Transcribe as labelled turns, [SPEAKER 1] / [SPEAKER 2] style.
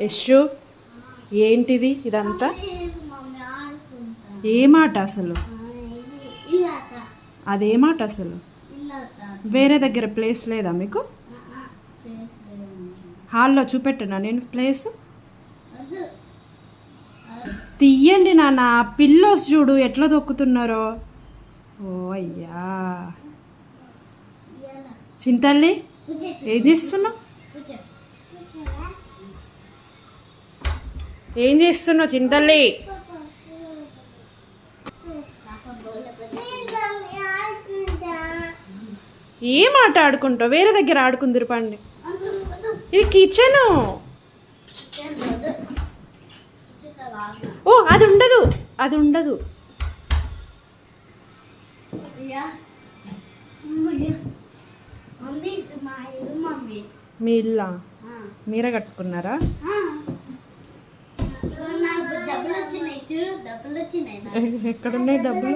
[SPEAKER 1] యశు ఏంటిది ఇదంతా? ఏమాట అసలు? అదేమాట అసలు? వేరే దగ్గర ప్లేస్ లేదా మీకు? హాల్లో చూపెట్టనా నేను ప్లేస్? తీయండి నాన్న. పిల్లోస్ చూడు ఎట్లా దొక్కుతున్నారో. ఓ అయ్యా చింతల్లి ఏం చేస్తున్నావు? ఏం చేస్తున్నావు చింతల్లి? ఏం ఆట ఆడుకుంటావు? వేరే దగ్గర ఆడుకుందరు పండి. ఇది కిచెను. ఓ అది ఉండదు, అది ఉండదు. మీ ఇల్లా? మీరే కట్టుకున్నారా? ఎక్కడున్నాయి డబ్బులు?